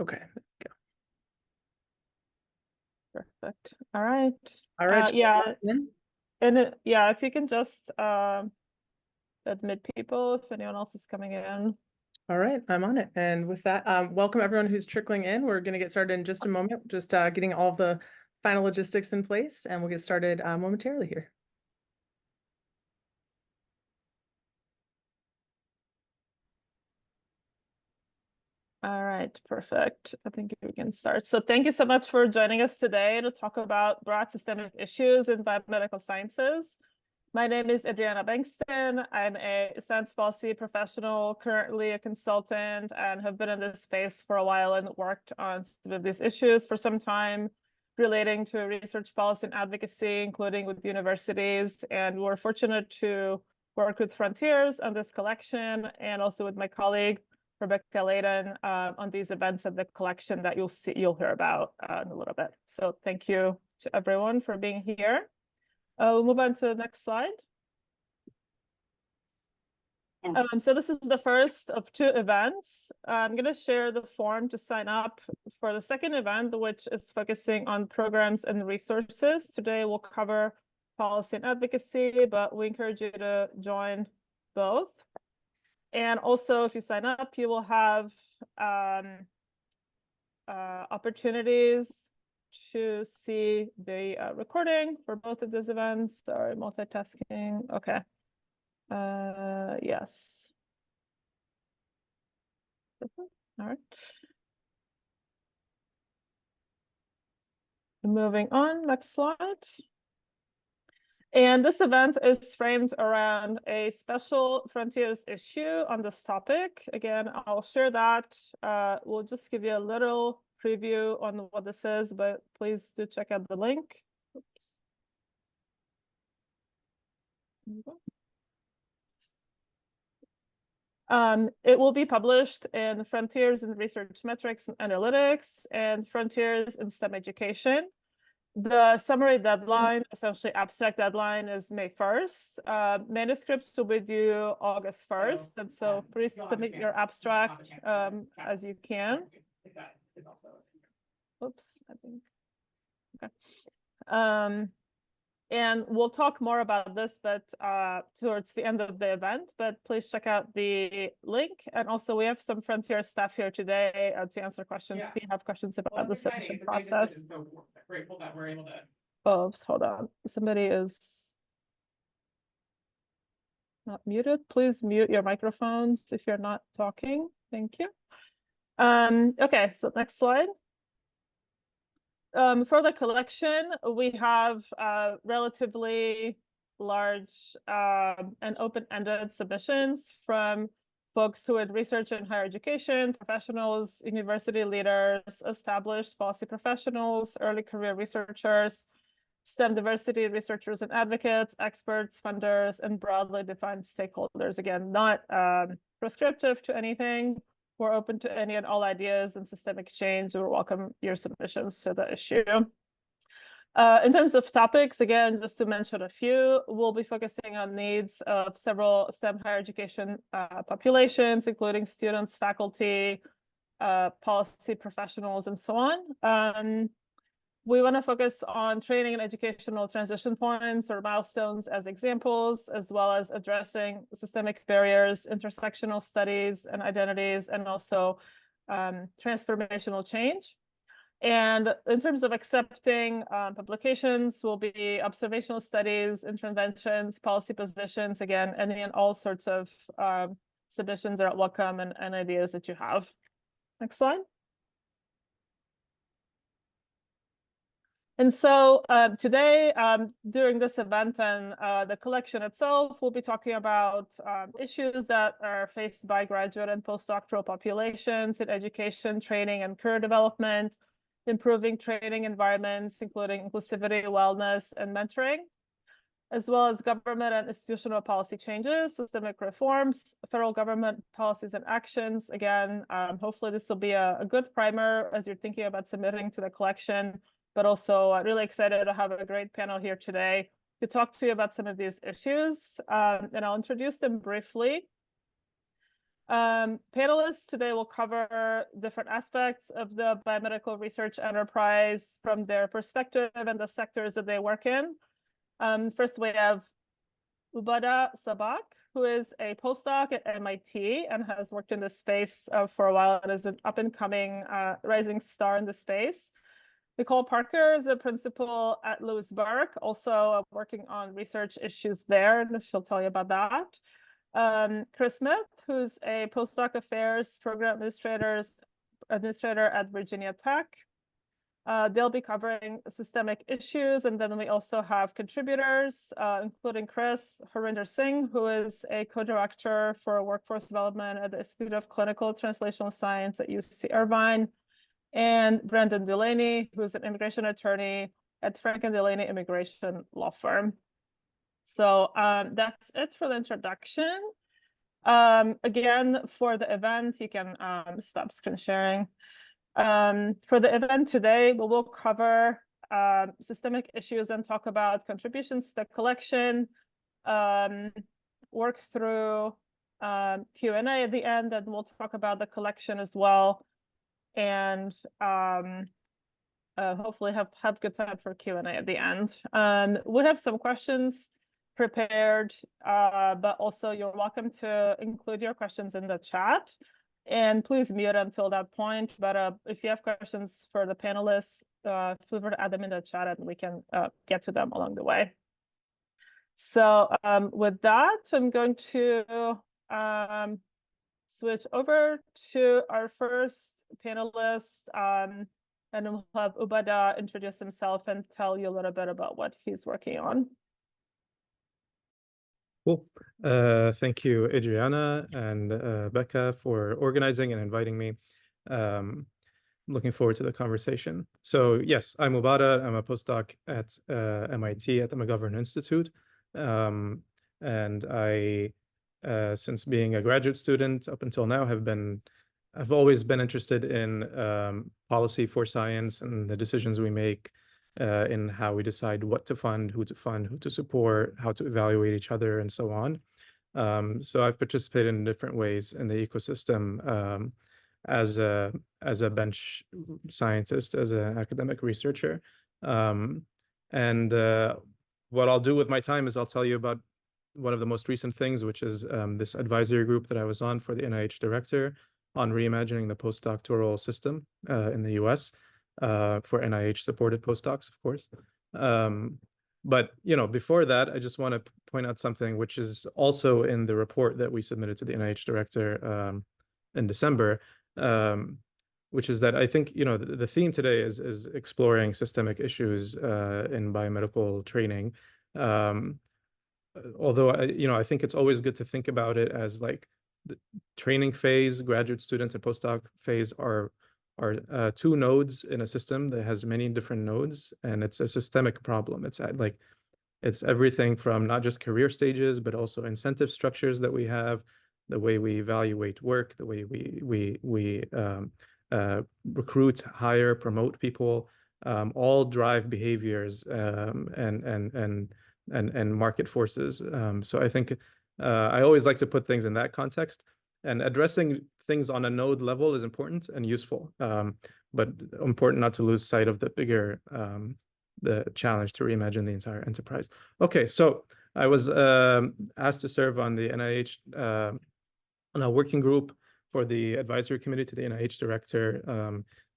Okay. Perfect. All right. All right. Yeah. And yeah, if you can just admit people if anyone else is coming in. All right, I'm on it. And with that, welcome everyone who's trickling in. We're going to get started in just a moment, just getting all the final logistics in place, and we'll get started momentarily here. All right, perfect. I think we can start. So thank you so much for joining us today to talk about broad systemic issues in biomedical sciences. My name is Adriana Bankston. I'm a science policy professional, currently a consultant, and have been in this space for a while and worked on some of these issues for some time relating to research policy and advocacy, including with universities. And we're fortunate to work with Frontiers on this collection and also with my colleague, Rebecca Layden, on these events of the collection that you'll hear about in a little bit. So thank you to everyone for being here. We'll move on to the next slide. So this is the first of two events. I'm going to share the form to sign up for the second event, which is focusing on programs and resources. Today we'll cover policy and advocacy, but we encourage you to join both. And also, if you sign up, you will have opportunities to see the recording for both of these events. Sorry, multitasking. Okay. Yes. All right. Moving on, next slide. And this event is framed around a special Frontiers issue on this topic. Again, I'll share that. We'll just give you a little preview on what this is, but please do check out the link. Oops. It will be published in Frontiers in Research Metrics and Analytics and Frontiers in STEM Education. The summary deadline, essentially abstract deadline, is May 1st. Manuscripts will be due August 1st. And so please submit your abstract as you can. Oops, I think. Okay. And we'll talk more about this, but towards the end of the event. But please check out the link. And also, we have some Frontier staff here today to answer questions if you have questions about the submission process. So grateful that we're able to. Oops, hold on. Somebody is not muted. Please mute your microphones if you're not talking. Thank you. Okay, so next slide. For the collection, we have relatively large and open-ended submissions from folks who had research in higher education, professionals, university leaders, established policy professionals, early career researchers, STEM diversity researchers and advocates, experts, funders, and broadly defined stakeholders. Again, not prescriptive to anything. We're open to any and all ideas and systemic change. We welcome your submissions to the issue. In terms of topics, again, just to mention a few, we'll be focusing on needs of several STEM higher education populations, including students, faculty, policy professionals, and so on. We want to focus on training and educational transition points or milestones as examples, as well as addressing systemic barriers, intersectional studies and identities, and also transformational change. And in terms of accepting publications, will be observational studies, interventions, policy positions, again, any and all sorts of submissions are welcome and ideas that you have. Next slide. And so today, during this event and the collection itself, we'll be talking about issues that are faced by graduate and postdoctoral populations in education, training, and career development, improving training environments, including inclusivity, wellness, and mentoring, as well as government and institutional policy changes, systemic reforms, federal government policies and actions. Again, hopefully this will be a good primer as you're thinking about submitting to the collection. But also really excited to have a great panel here today to talk to you about some of these issues. And I'll introduce them briefly. Panelists today will cover different aspects of the biomedical research enterprise from their perspective and the sectors that they work in. First, we have Ubadah Sabbagh, who is a postdoc at MIT and has worked in this space for a while and is an up-and-coming rising star in the space. Nicole Parker is a principal at Lewis Burke, also working on research issues there, and she'll tell you about that. Chris Smith, who's a postdoc affairs program administrator at Virginia Tech. They'll be covering systemic issues, and then we also have contributors, including Chris Harinder Singh, who is a co-director for workforce development at the Institute of Clinical Translational Science at UC Irvine, and Brendan Delaney, who's an immigration attorney at Frank and Delaney Immigration Law Firm. So that's it for the introduction. Again, for the event, you can stop screen sharing. For the event today, we will cover systemic issues and talk about contributions to the collection, work through Q&A at the end, and we'll talk about the collection as well. And hopefully have good time for Q&A at the end. We have some questions prepared, but also you're welcome to include your questions in the chat. And please mute until that point. But if you have questions for the panelists, feel free to add them in the chat and we can get to them along the way. So with that, I'm going to switch over to our first panelist, and we'll have Ubadah introduce himself and tell you a little bit about what he's working on. Cool. Thank you, Adriana and Becca, for organizing and inviting me. Looking forward to the conversation. So yes, I'm Ubadah. I'm a postdoc at MIT at the McGovern Institute. And I, since being a graduate student up until now, I've always been interested in policy for science and the decisions we make in how we decide what to fund, who to support, how to evaluate each other, and so on. So I've participated in different ways in the ecosystem as a bench scientist, as an academic researcher. And what I'll do with my time is I'll tell you about one of the most recent things, which is this advisory group that I was on for the NIH director on reimagining the postdoctoral system in the US. For NIH-supported postdocs, of course. But before that, I just want to point out something which is also in the report that we submitted to the NIH director in December, which is that I think the theme today is exploring systemic issues in biomedical training. Although I think it's always good to think about it as like the training phase, graduate student and postdoc phase are two nodes in a system that has many different nodes, and it's a systemic problem. It's everything from not just career stages, but also incentive structures that we have, the way we evaluate work, the way we recruit, hire, promote people, all drive behaviors and market forces. So I think I always like to put things in that context. And addressing things on a node level is important and useful, but important not to lose sight of the bigger the challenge to reimagine the entire enterprise. Okay, so I was asked to serve on the NIH on a working group for the advisory committee to the NIH director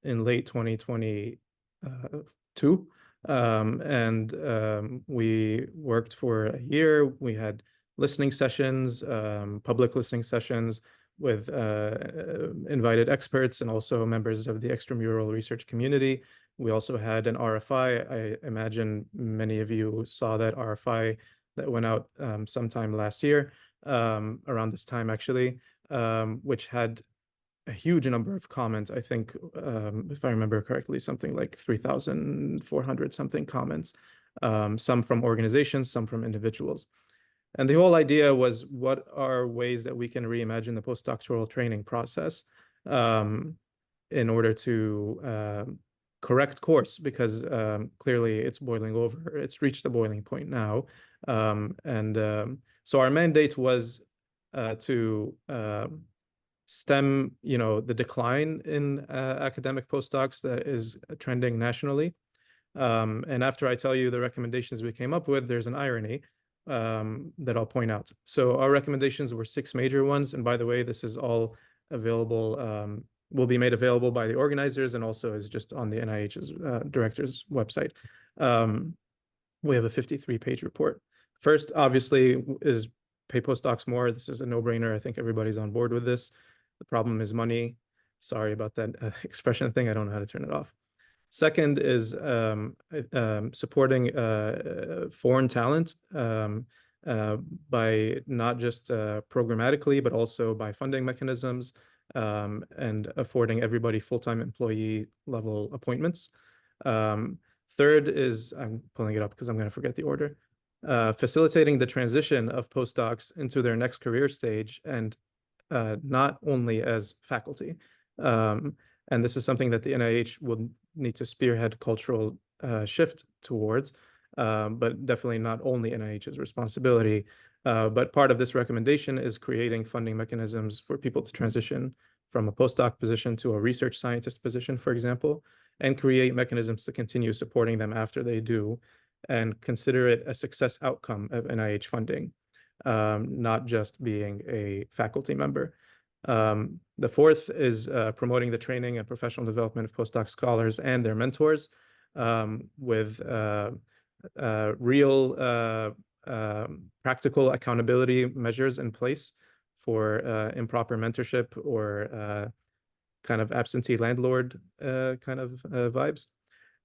in late 2022. We worked for a year. We had listening sessions, public listening sessions with invited experts and also members of the extramural research community. We also had an RFI. I imagine many of you saw that RFI that went out sometime last year, around this time actually, which had a huge number of comments. I think, if I remember correctly, something like 3,400 something comments, some from organizations, some from individuals. And the whole idea was, what are ways that we can reimagine the postdoctoral training process in order to correct course, because clearly it's boiling over. It's reached the boiling point now. So our mandate was to stem, the decline in academic postdocs that is trending nationally. And after I tell you the recommendations we came up with, there's an irony that I'll point out. So our recommendations were 6 major ones. And by the way, this is all available, will be made available by the organizers and also is just on the NIH's director's website. We have a 53-page report. First, obviously, is pay postdocs more. This is a no-brainer. I think everybody's on board with this. The problem is money. Sorry about that expression thing. I don't know how to turn it off. Second is supporting foreign talent by not just programmatically, but also by funding mechanisms and affording everybody full-time employee level appointments. Third is, I'm pulling it up because I'm going to forget the order, facilitating the transition of postdocs into their next career stage and not only as faculty. And this is something that the NIH will need to spearhead cultural shift towards, but definitely not only NIH's responsibility. But part of this recommendation is creating funding mechanisms for people to transition from a postdoc position to a research scientist position, for example, and create mechanisms to continue supporting them after they do, and consider it a success outcome of NIH funding, not just being a faculty member. The fourth is promoting the training and professional development of postdoc scholars and their mentors with real practical accountability measures in place for improper mentorship or kind of absentee landlord kind of vibes.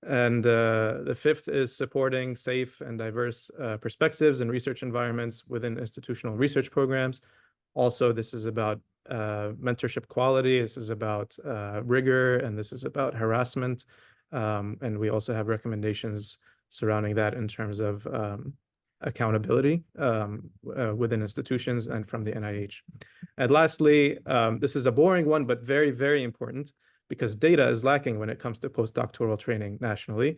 And the fifth is supporting safe and diverse perspectives and research environments within institutional research programs. Also, this is about mentorship quality, this is about rigor, and this is about harassment. And we also have recommendations surrounding that in terms of accountability within institutions and from the NIH. And lastly, this is a boring one, but very, very important, because data is lacking when it comes to postdoctoral training nationally.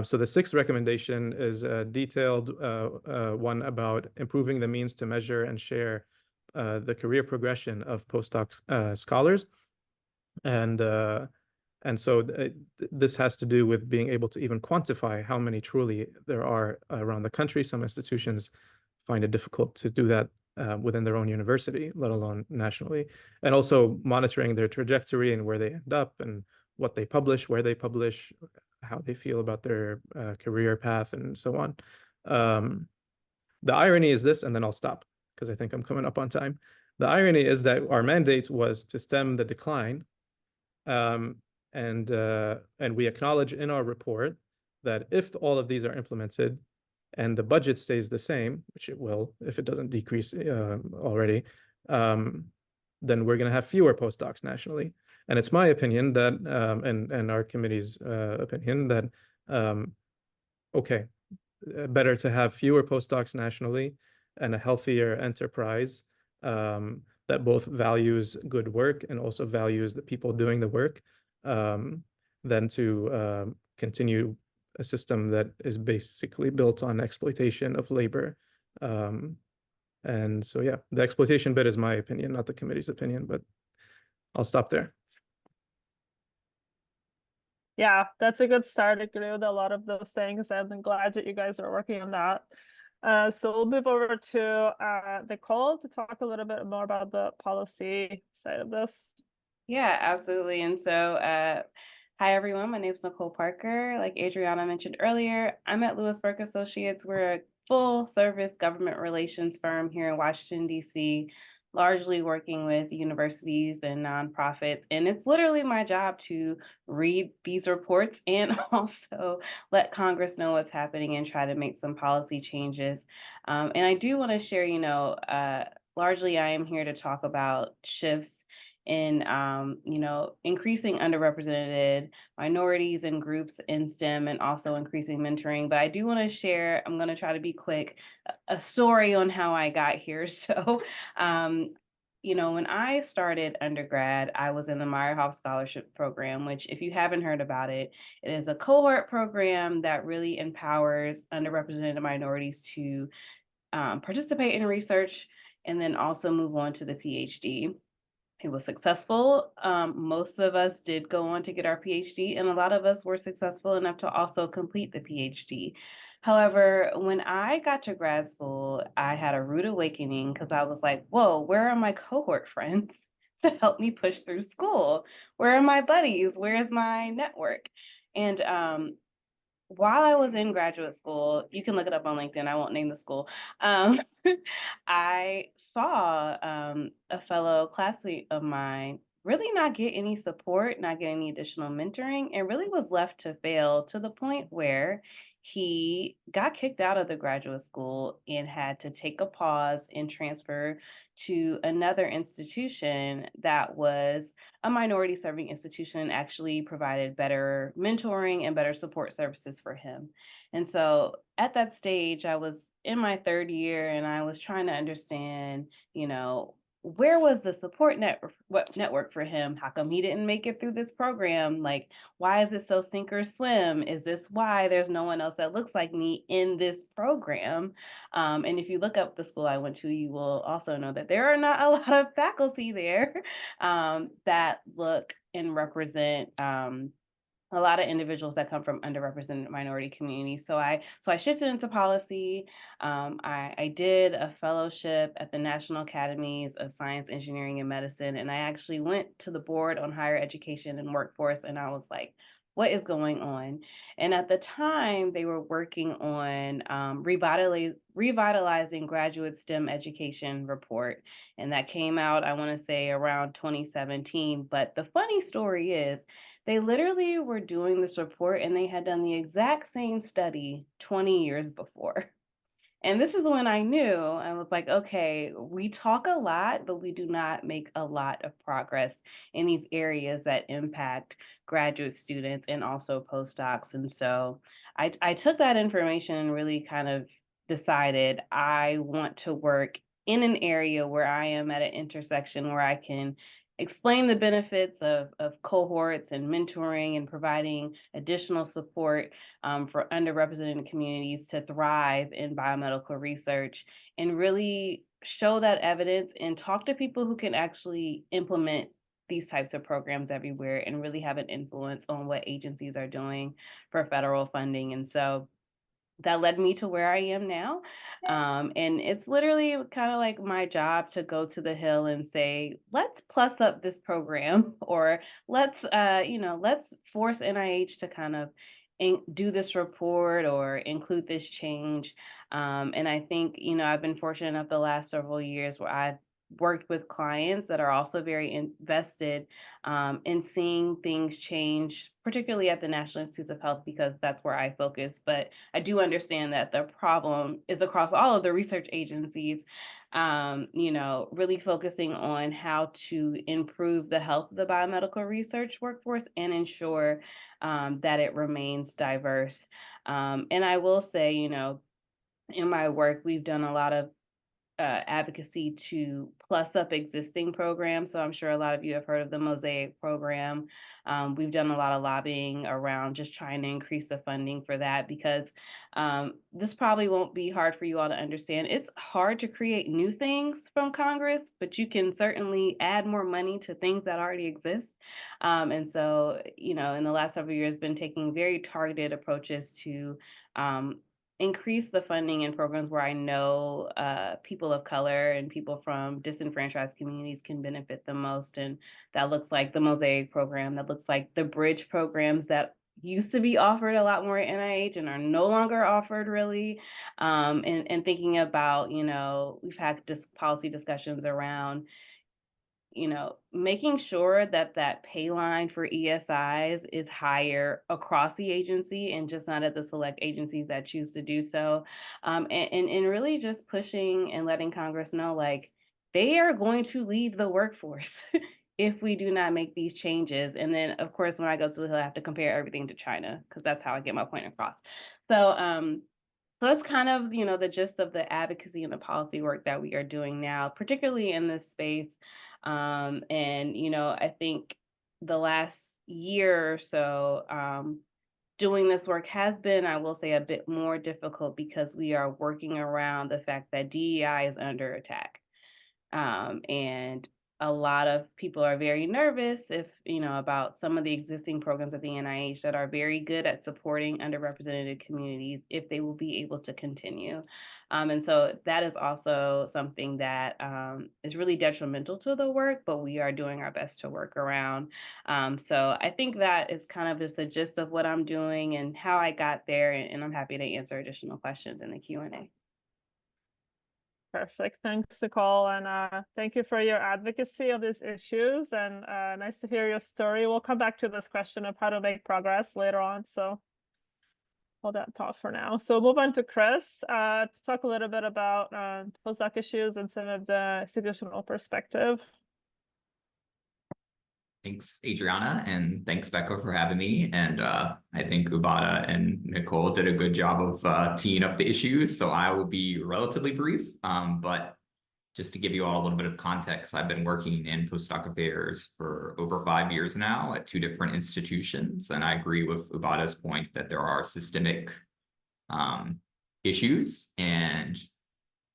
So the sixth recommendation is a detailed one about improving the means to measure and share the career progression of postdoc scholars. And so this has to do with being able to even quantify how many truly there are around the country. Some institutions find it difficult to do that within their own university, let alone nationally. And also monitoring their trajectory and where they end up and what they publish, where they publish, how they feel about their career path, and so on. The irony is this, and then I'll stop because I think I'm coming up on time. The irony is that our mandate was to stem the decline. And we acknowledge in our report that if all of these are implemented and the budget stays the same, which it will if it doesn't decrease already, then we're going to have fewer postdocs nationally. And it's my opinion that, and our committee's opinion that, okay, better to have fewer postdocs nationally and a healthier enterprise that both values good work and also values the people doing the work, than to continue a system that is basically built on exploitation of labor. And so, yeah, the exploitation bit is my opinion, not the committee's opinion, but I'll stop there. Yeah, that's a good start. I agree with a lot of those things, and I'm glad that you guys are working on that. So we'll move over to Nicole to talk a little bit more about the policy side of this. Yeah, absolutely. And so, hi everyone, my name is Nicole Parker. Like Adriana mentioned earlier, I'm at Lewis Burke Associates. We're a full service government relations firm here in Washington, D.C., largely working with universities and nonprofits. And it's literally my job to read these reports and also let Congress know what's happening and try to make some policy changes. And I do want to share, largely I am here to talk about shifts in, increasing underrepresented minorities and groups in STEM and also increasing mentoring. But I do want to share, I'm going to try to be quick, a story on how I got here. So, when I started undergrad, I was in the Meyerhoff Scholarship Program, which if you haven't heard about it, it is a cohort program that really empowers underrepresented minorities to participate in research and then also move on to the PhD. It was successful. Most of us did go on to get our PhD, and a lot of us were successful enough to also complete the PhD. However, when I got to grad school, I had a rude awakening because I was like, whoa, where are my cohort friends to help me push through school? Where are my buddies? Where's my network? And while I was in graduate school, you can look it up on LinkedIn, I won't name the school. Um, I saw a fellow classmate of mine really not get any support, not get any additional mentoring, and really was left to fail to the point where he got kicked out of the graduate school and had to take a pause and transfer to another institution that was a minority serving institution and actually provided better mentoring and better support services for him. And so at that stage, I was in my third year and I was trying to understand, where was the support network for him? How come he didn't make it through this program? Like, why is it so sink or swim? Is this why there's no one else that looks like me in this program? And if you look up the school I went to, you will also know that there are not a lot of faculty there that look and represent a lot of individuals that come from underrepresented minority communities. So I shifted into policy. I did a fellowship at the National Academies of Science, Engineering, and Medicine, and I actually went to the board on higher education and workforce, and I was like, what is going on? And at the time, they were working on revitalizing graduate STEM education report, and that came out, I want to say, around 2017. But the funny story is, they literally were doing this report and they had done the exact same study 20 years before. And this is when I knew, I was like, okay, we talk a lot, but we do not make a lot of progress in these areas that impact graduate students and also postdocs. And so I took that information and really kind of decided I want to work in an area where I am at an intersection where I can explain the benefits of cohorts and mentoring and providing additional support for underrepresented communities to thrive in biomedical research, and really show that evidence and talk to people who can actually implement these types of programs everywhere and really have an influence on what agencies are doing for federal funding. And so that led me to where I am now. And it's literally kind of like my job to go to the Hill and say, let's plus up this program, or let's force NIH to kind of do this report or include this change. And I think, I've been fortunate enough the last several years where I've worked with clients that are also very invested in seeing things change, particularly at the National Institutes of Health, because that's where I focus. But I do understand that the problem is across all of the research agencies, really focusing on how to improve the health of the biomedical research workforce and ensure that it remains diverse. And I will say, in my work, we've done a lot of advocacy to plus up existing programs. So I'm sure a lot of you have heard of the Mosaic program. We've done a lot of lobbying around just trying to increase the funding for that, because this probably won't be hard for you all to understand. It's hard to create new things from Congress, but you can certainly add more money to things that already exist. And so, in the last several years, been taking very targeted approaches to increase the funding in programs where I know people of color and people from disenfranchised communities can benefit the most. And that looks like the Mosaic program, that looks like the Bridge programs that used to be offered a lot more at NIH and are no longer offered really. And thinking about, we've had policy discussions around making sure that that pay line for ESIs is higher across the agency and just not at the select agencies that choose to do so. And really just pushing and letting Congress know, like, they are going to leave the workforce if we do not make these changes. And then, of course, when I go to the Hill, I have to compare everything to China, because that's how I get my point across. So that's kind of, the gist of the advocacy and the policy work that we are doing now, particularly in this space. And, I think the last year or so, doing this work has been, I will say, a bit more difficult because we are working around the fact that DEI is under attack. And a lot of people are very nervous about some of the existing programs at the NIH that are very good at supporting underrepresented communities, if they will be able to continue. And so that is also something that is really detrimental to the work, but we are doing our best to work around. So I think that is kind of just the gist of what I'm doing and how I got there, and I'm happy to answer additional questions in the Q&A. Perfect. Thanks, Nicole. And thank you for your advocacy of these issues. And nice to hear your story. We'll come back to this question of how to make progress later on. So hold that thought for now. So move on to Chris to talk a little bit about postdoc issues and some of the institutional perspective. Thanks, Adriana, and thanks, Becca, for having me. And I think Ubadah and Nicole did a good job of teeing up the issues, so I will be relatively brief. But just to give you all a little bit of context, I've been working in postdoc affairs for over 5 years now at 2 different institutions, and I agree with Ubadah's point that there are systemic issues and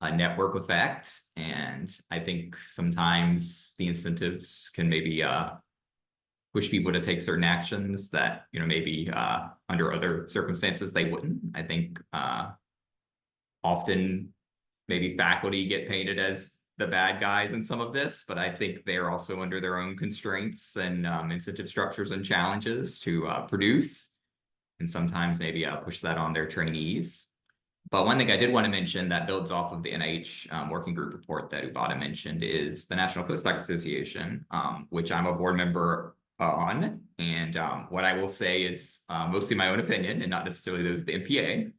a network effect, and I think sometimes the incentives can maybe push people to take certain actions that, maybe under other circumstances they wouldn't. I think often maybe faculty get painted as the bad guys in some of this, but I think they're also under their own constraints and incentive structures and challenges to produce, and sometimes maybe push that on their trainees. But one thing I did want to mention that builds off of the NIH working group report that Ubadah mentioned is the National Postdoc Association, which I'm a board member on. And what I will say is mostly my own opinion and not necessarily those of the MPA,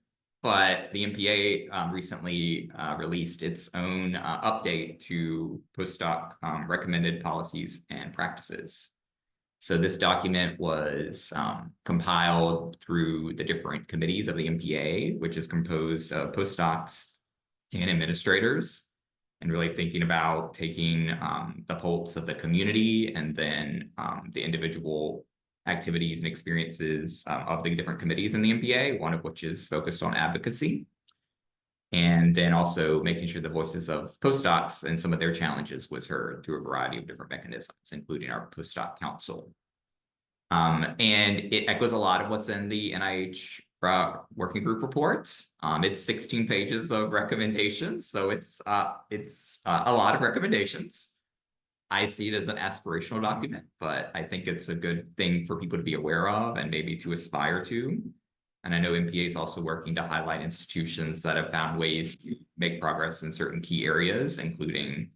but the MPA recently released its own update to postdoc recommended policies and practices. So this document was compiled through the different committees of the MPA, which is composed of postdocs and administrators, and really thinking about taking the pulse of the community and then the individual activities and experiences of the different committees in the MPA, one of which is focused on advocacy, and then also making sure the voices of postdocs and some of their challenges was heard through a variety of different mechanisms, including our postdoc council. And it echoes a lot of what's in the NIH working group report. It's 16 pages of recommendations, so it's a lot of recommendations. I see it as an aspirational document, but I think it's a good thing for people to be aware of and maybe to aspire to. And I know MPA is also working to highlight institutions that have found ways to make progress in certain key areas, including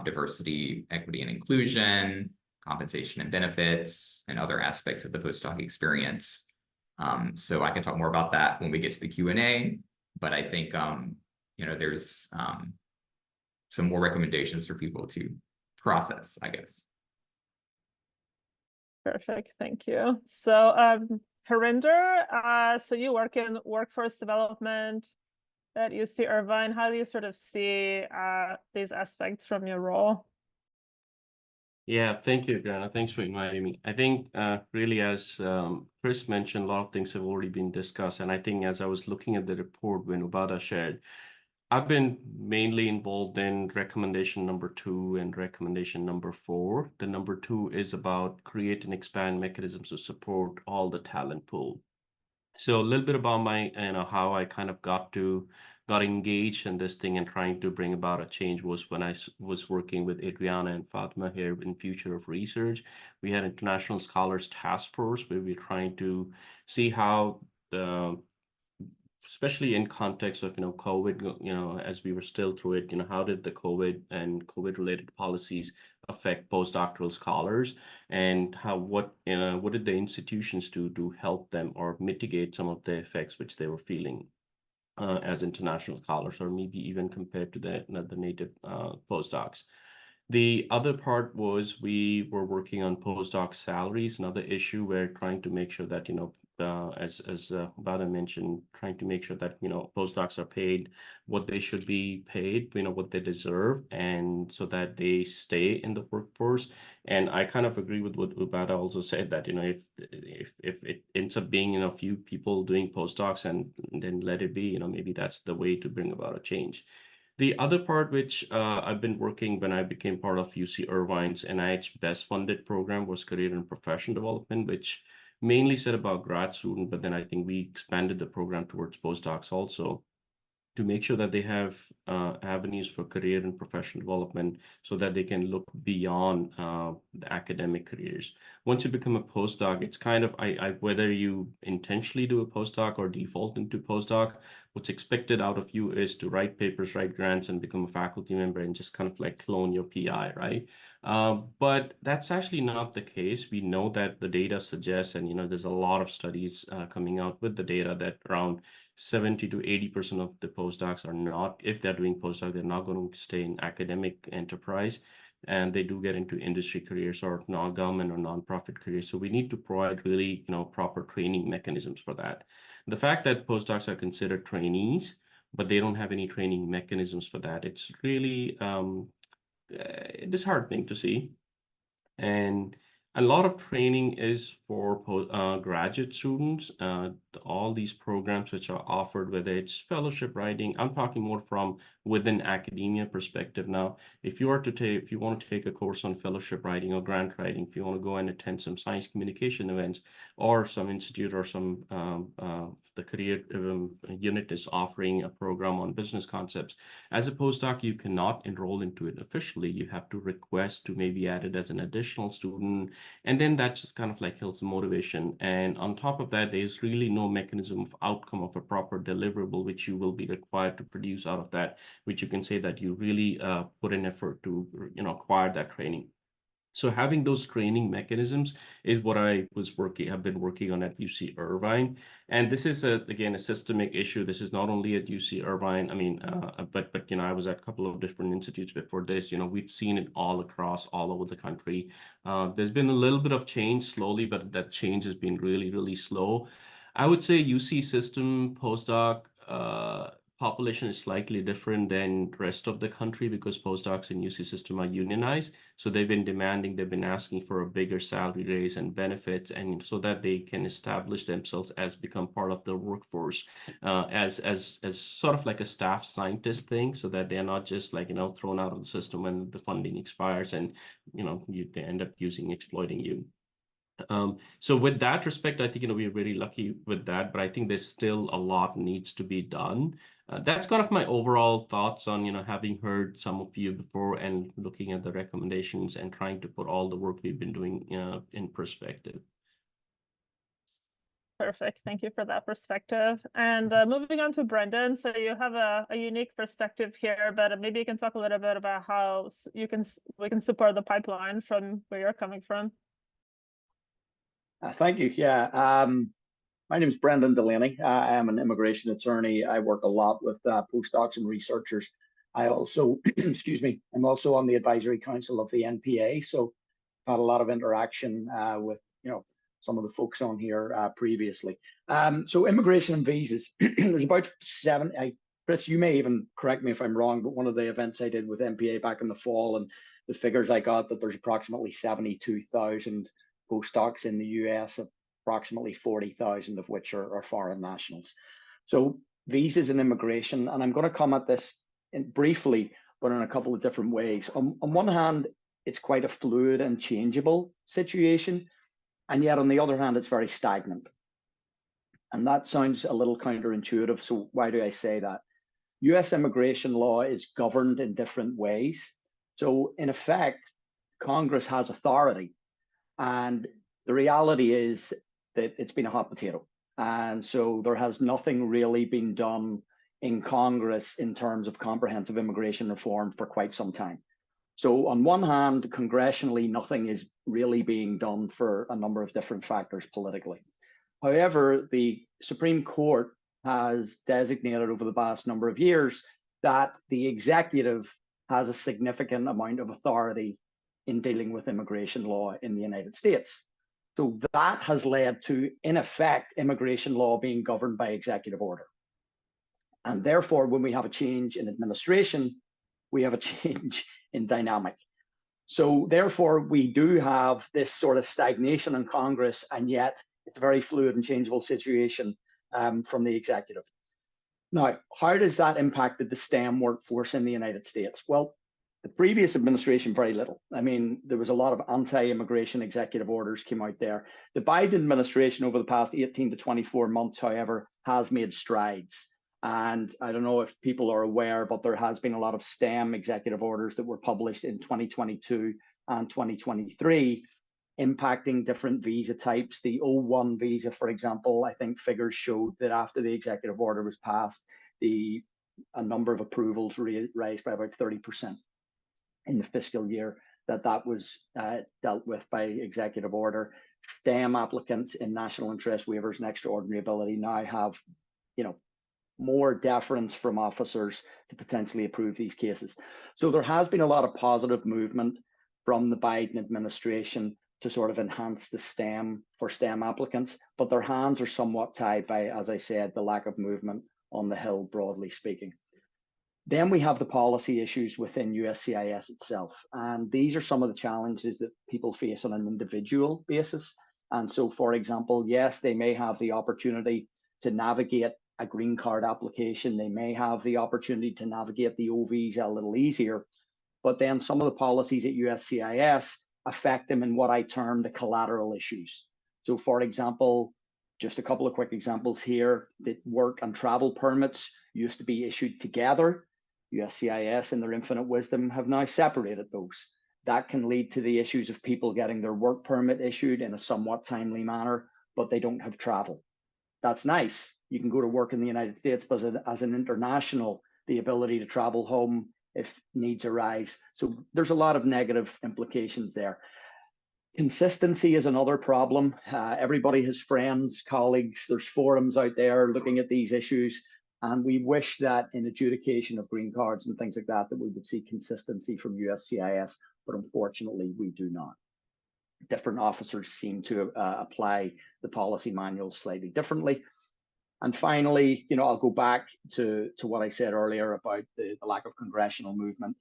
diversity, equity, and inclusion, compensation and benefits, and other aspects of the postdoc experience. So I can talk more about that when we get to the Q&A, but I think, there's some more recommendations for people to process, I guess. Perfect, thank you. So Harinder, so you work in workforce development at UC Irvine. How do you sort of see these aspects from your role? Yeah, thank you, Adriana. Thanks for inviting me. I think really, as Chris mentioned, a lot of things have already been discussed. And I think as I was looking at the report when Ubadah shared, I've been mainly involved in recommendation number 2 and recommendation number 4. The number 2 is about create and expand mechanisms to support all the talent pool. So a little bit about my, how I kind of got engaged in this thing and trying to bring about a change was when I was working with Adriana and Fatima here in Future of Research. We had International Scholars Task Force where we're trying to see how especially in context of, COVID, as we were still through it, how did the COVID and COVID-related policies affect postdoctoral scholars, and what did the institutions do to help them or mitigate some of the effects which they were feeling as international scholars, or maybe even compared to the native postdocs. The other part was we were working on postdoc salaries, another issue. We're trying to make sure that, as Ubadah mentioned, trying to make sure that, postdocs are paid what they should be paid, what they deserve, and so that they stay in the workforce. And I kind of agree with what Ubadah also said, that, if it ends up being, a few people doing postdocs and then let it be, maybe that's the way to bring about a change. The other part, which I've been working when I became part of UC Irvine's NIH best funded program, was career and profession development, which mainly said about grad student, but then I think we expanded the program towards postdocs also, to make sure that they have avenues for career and professional development so that they can look beyond the academic careers. Once you become a postdoc, it's kind of, whether you intentionally do a postdoc or default into postdoc, what's expected out of you is to write papers, write grants, and become a faculty member and just kind of like clone your PI, right? But that's actually not the case. We know that the data suggests, and there's a lot of studies coming out with the data that around 70 to 80% of the postdocs are not, if they're doing postdoc, they're not going to stay in academic enterprise, and they do get into industry careers or non-government or nonprofit careers. So we need to provide really, proper training mechanisms for that. The fact that postdocs are considered trainees, but they don't have any training mechanisms for that, it's really disheartening to see. And a lot of training is for graduate students. All these programs which are offered, whether it's fellowship writing, I'm talking more from within academia perspective now. If you want to take a course on fellowship writing or grant writing, if you want to go and attend some science communication events, or some institute or some the career unit is offering a program on business concepts, as a postdoc, you cannot enroll into it officially. You have to request to maybe add it as an additional student. And then that just kind of like kills the motivation. And on top of that, there's really no mechanism of outcome of a proper deliverable, which you will be required to produce out of that, which you can say that you really put an effort to, acquire that training. So having those training mechanisms is what have been working on at UC Irvine. And this is, again, a systemic issue. This is not only at UC Irvine. I mean, but I was at a couple of different institutes before this. We've seen it all over the country. There's been a little bit of change slowly, but that change has been really, really slow. I would say UC system postdoc population is slightly different than the rest of the country, because postdocs in UC system are unionized. So they've been asking for a bigger salary raise and benefits, and so that they can establish themselves as become part of the workforce, as sort of like a staff scientist thing, so that they're not just like, thrown out of the system when the funding expires and, they end up exploiting you. So with that respect, I think, we're very lucky with that, but I think there's still a lot needs to be done. That's kind of my overall thoughts on, having heard some of you before and looking at the recommendations and trying to put all the work we've been doing, in perspective. Perfect. Thank you for that perspective. And moving on to Brendan. So you have a unique perspective here, but maybe you can talk a little bit about how we can support the pipeline from where you're coming from. Thank you. Yeah, my name is Brendan Delaney. I am an immigration attorney. I work a lot with postdocs and researchers. I also, excuse me, I'm also on the advisory council of the NPA. So I've had a lot of interaction with, some of the folks on here previously. So immigration and visas, there's about Chris, you may even correct me if I'm wrong, but one of the events I did with NPA back in the fall, and the figures I got, that there's approximately 72,000 postdocs in the US, approximately 40,000 of which are foreign nationals. So visas and immigration, and I'm going to come at this briefly, but in a couple of different ways. On one hand, it's quite a fluid and changeable situation, and yet on the other hand, it's very stagnant. And that sounds a little counterintuitive. So why do I say that? US immigration law is governed in different ways. So in effect, Congress has authority. And the reality is that it's been a hot potato. And so there has nothing really been done in Congress in terms of comprehensive immigration reform for quite some time. So on one hand, congressionally, nothing is really being done for a number of different factors politically. However, the Supreme Court has designated over the past number of years that the executive has a significant amount of authority in dealing with immigration law in the United States. So that has led to, in effect, immigration law being governed by executive order. And therefore, when we have a change in administration, we have a change in dynamic. So therefore, we do have this sort of stagnation in Congress, and yet it's a very fluid and changeable situation from the executive. Now, how does that impacted the STEM workforce in the United States? Well, the previous administration, very little. I mean, there was a lot of anti-immigration executive orders came out there. The Biden administration over the past 18 to 24 months, however, has made strides. And I don't know if people are aware, but there has been a lot of STEM executive orders that were published in 2022 and 2023, impacting different visa types. The O1 visa, for example, I think figures showed that after the executive order was passed, a number of approvals raised by about 30% in the fiscal year that was dealt with by executive order. STEM applicants in national interest waivers and extraordinary ability now have, more deference from officers to potentially approve these cases. So there has been a lot of positive movement from the Biden administration to sort of enhance the STEM for STEM applicants, but their hands are somewhat tied by, as I said, the lack of movement on the Hill, broadly speaking. Then we have the policy issues within USCIS itself. And these are some of the challenges that people face on an individual basis. And so, for example, yes, they may have the opportunity to navigate a green card application. They may have the opportunity to navigate the O visa a little easier. But then some of the policies at USCIS affect them in what I term the collateral issues. So, for example, just a couple of quick examples here, that work and travel permits used to be issued together. USCIS, in their infinite wisdom, have now separated those. That can lead to the issues of people getting their work permit issued in a somewhat timely manner, but they don't have travel. That's nice. You can go to work in the United States, but as an international, the ability to travel home if needs arise. So there's a lot of negative implications there. Consistency is another problem. Everybody has friends, colleagues, there's forums out there looking at these issues. And we wish that in adjudication of green cards and things like that, that we would see consistency from USCIS, but unfortunately we do not. Different officers seem to apply the policy manuals slightly differently. And finally, I'll go back to what I said earlier about the lack of congressional movement.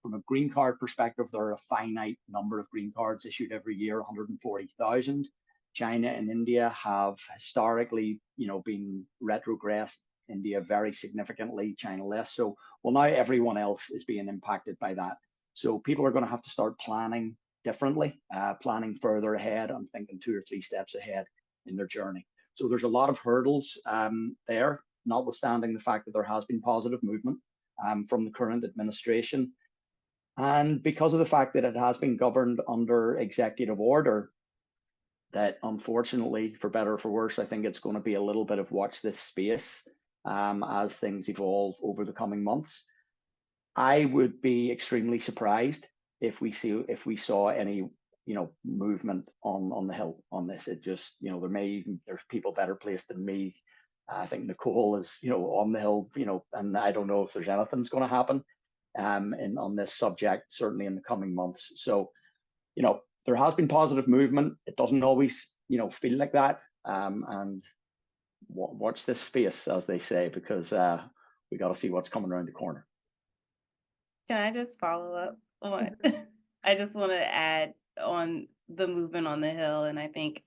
From a green card perspective, there are a finite number of green cards issued every year, 140,000. China and India have historically, been retrogressed. India very significantly, China less so. Well, now everyone else is being impacted by that. So people are going to have to start planning differently, planning further ahead and thinking 2 or 3 steps ahead in their journey. So there's a lot of hurdles there, notwithstanding the fact that there has been positive movement from the current administration. And because of the fact that it has been governed under executive order, that unfortunately, for better or for worse, I think it's going to be a little bit of watch this space as things evolve over the coming months. I would be extremely surprised if we saw any movement on the Hill on this. It just, there's people better placed than me. I think Nicole is on the Hill, and I don't know if there's anything's going to happen on this subject, certainly in the coming months. So there has been positive movement. It doesn't always feel like that, and watch this space, as they say, because we got to see what's coming around the corner. Can I just follow up on? I just want to add on the movement on the Hill, and I think,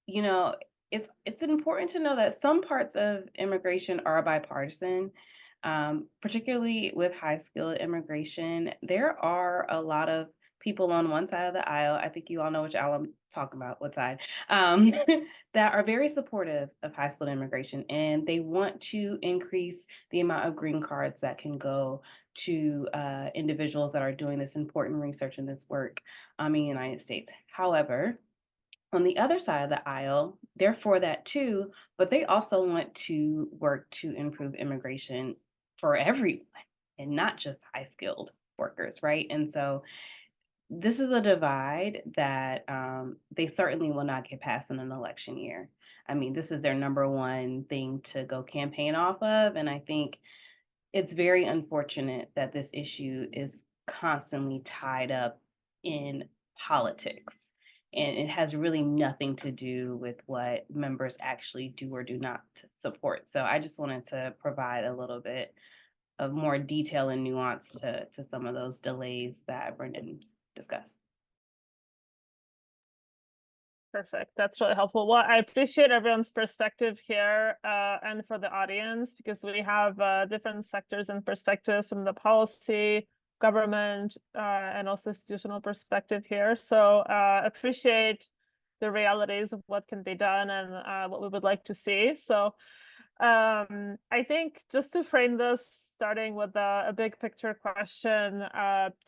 it's important to know that some parts of immigration are bipartisan, particularly with high-skilled immigration. There are a lot of people on one side of the aisle, I think you all know which aisle I'm talking about, what side, that are very supportive of high-skilled immigration, and they want to increase the amount of green cards that can go to individuals that are doing this important research and this work in the United States. However, on the other side of the aisle, they're for that too, but they also want to work to improve immigration for everyone and not just high-skilled workers, right? And so this is a divide that they certainly will not get past in an election year. I mean, this is their number one thing to go campaign off of, and I think it's very unfortunate that this issue is constantly tied up in politics, and it has really nothing to do with what members actually do or do not support. So I just wanted to provide a little bit of more detail and nuance to some of those delays that Brendan discussed. Perfect. That's really helpful. Well, I appreciate everyone's perspective here and for the audience, because we have different sectors and perspectives from the policy, government, and also institutional perspective here. So appreciate the realities of what can be done and what we would like to see. So I think just to frame this, starting with a big picture question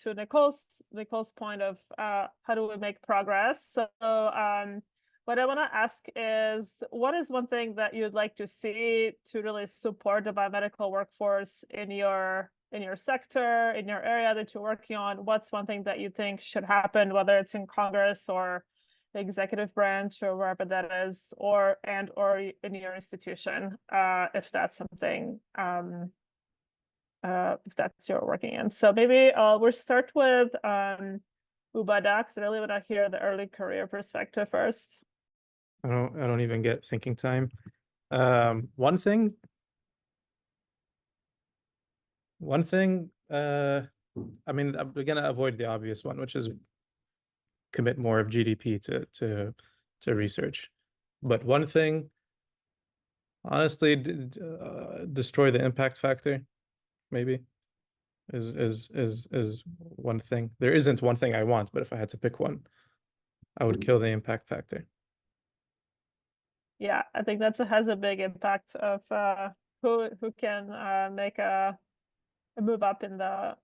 to Nicole's point of how do we make progress? So what I want to ask is, what is one thing that you'd like to see to really support the biomedical workforce in your sector, in your area that you're working on? What's one thing that you think should happen, whether it's in Congress or the executive branch or wherever that is, or in your institution, if that's something, if that's you're working in. So maybe we'll start with Ubadah, because I really want to hear the early career perspective first. I don't even get thinking time. One thing, I mean, we're gonna avoid the obvious one, which is commit more of GDP to research. But one thing, honestly, destroy the impact factor, maybe, is one thing. There isn't one thing I want, but if I had to pick one, I would kill the impact factor. Yeah, I think that has a big impact of who can make a move up in the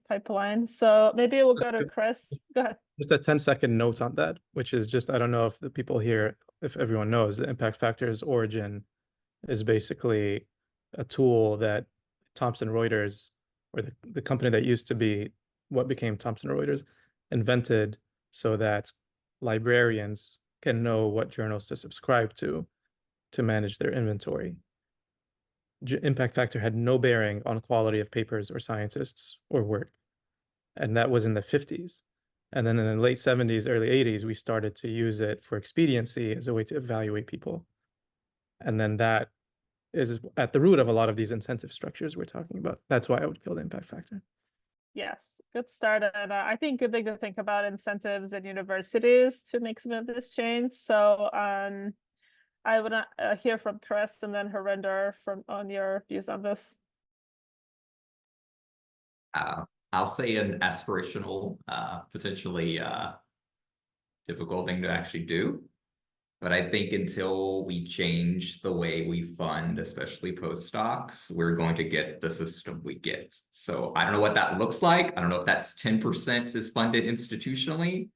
pipeline. So maybe we'll go to Chris. Go ahead. Just a 10-second note on that, which is just, I don't know if the people here, if everyone knows, the impact factor's origin is basically a tool that Thomson Reuters, or the company that used to be what became Thomson Reuters, invented so that librarians can know what journals to subscribe to manage their inventory. Impact factor had no bearing on quality of papers or scientists or work. And that was in the 50s. And then in the late 70s, early 80s, we started to use it for expediency as a way to evaluate people. And then that is at the root of a lot of these incentive structures we're talking about. That's why I would kill the impact factor. Yes, good start. And I think good thing to think about incentives in universities to make some of this change. So I want to hear from Chris and then Harinder on your views on this. I'll say an aspirational, potentially difficult thing to actually do. But I think until we change the way we fund, especially postdocs, we're going to get the system we get. So I don't know what that looks like. I don't know if that's 10% is funded institutionally,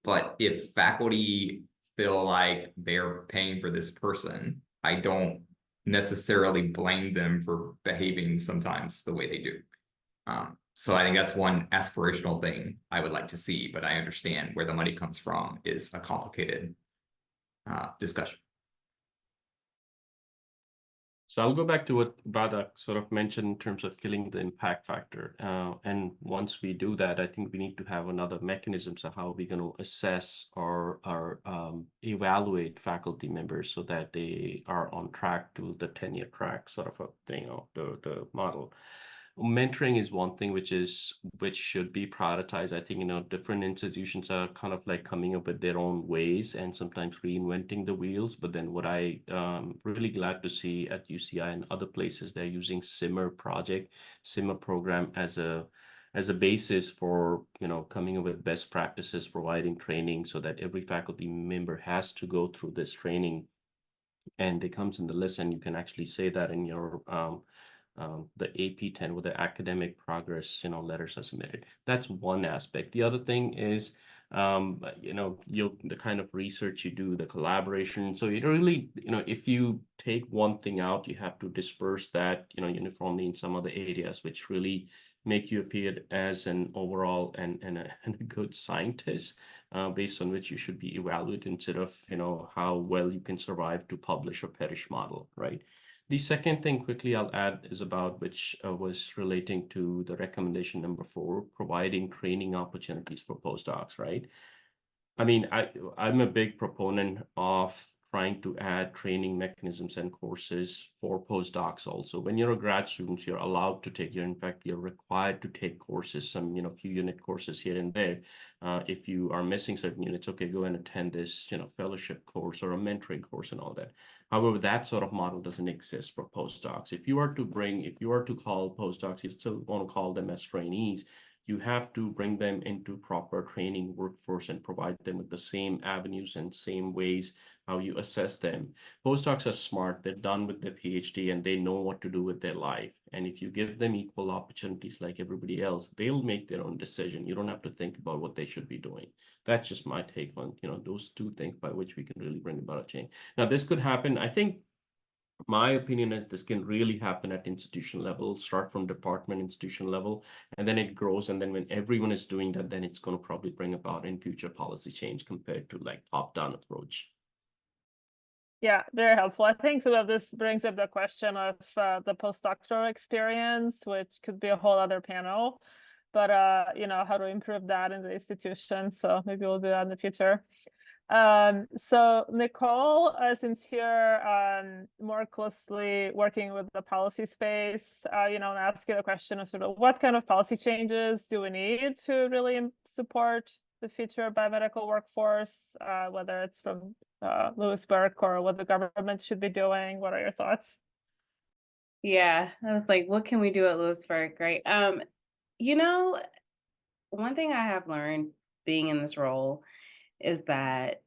but if faculty feel like they're paying for this person, I don't necessarily blame them for behaving sometimes the way they do. So I think that's one aspirational thing I would like to see, but I understand where the money comes from is a complicated discussion. So I'll go back to what Ubadah sort of mentioned in terms of killing the impact factor. And once we do that, I think we need to have another mechanisms of how we're going to assess or evaluate faculty members so that they are on track to the tenure track sort of a thing, the model. Mentoring is one thing which should be prioritized. I think, different institutions are kind of like coming up with their own ways and sometimes reinventing the wheels. But then what I really glad to see at UCI and other places, they're using SIMMER program as a basis for, coming up with best practices, providing training so that every faculty member has to go through this training. And it comes in the list, and you can actually say that in your the AP10 with the academic progress, letters are submitted. That's one aspect. The other thing is, the kind of research you do, the collaboration. So it really, if you take one thing out, you have to disperse that, uniformly in some other areas, which really make you appear as an overall and a good scientist, based on which you should be evaluated instead of, how well you can survive to publish or perish model, right? The second thing quickly I'll add is about which was relating to the recommendation number 4, providing training opportunities for postdocs, right? I mean, I'm a big proponent of trying to add training mechanisms and courses for postdocs also. When you're a grad student, you're allowed to take, in fact, you're required to take courses, some, few unit courses here and there. If you are missing certain units, okay, go and attend this, fellowship course or a mentoring course and all that. However, that sort of model doesn't exist for postdocs. If you are to call postdocs, you still want to call them as trainees. You have to bring them into proper training workforce and provide them with the same avenues and same ways how you assess them. Postdocs are smart. They're done with their PhD and they know what to do with their life. And if you give them equal opportunities like everybody else, they'll make their own decision. You don't have to think about what they should be doing. That's just my take on, those two things by which we can really bring about a change. Now, this could happen. I think my opinion is this can really happen at institution level, start from department, institution level, and then it grows. And then when everyone is doing that, then it's going to probably bring about in future policy change compared to like top-down approach. Yeah, very helpful. I think some of this brings up the question of the postdoctoral experience, which could be a whole other panel, but how to improve that in the institution. So maybe we'll do that in the future. So Nicole, since you're more closely working with the policy space, and ask you the question of sort of what kind of policy changes do we need to really support the future biomedical workforce, whether it's from Louis Burke or what the government should be doing. What are your thoughts? Yeah, I was like, what can we do at Louis Burke, right? One thing I have learned being in this role is that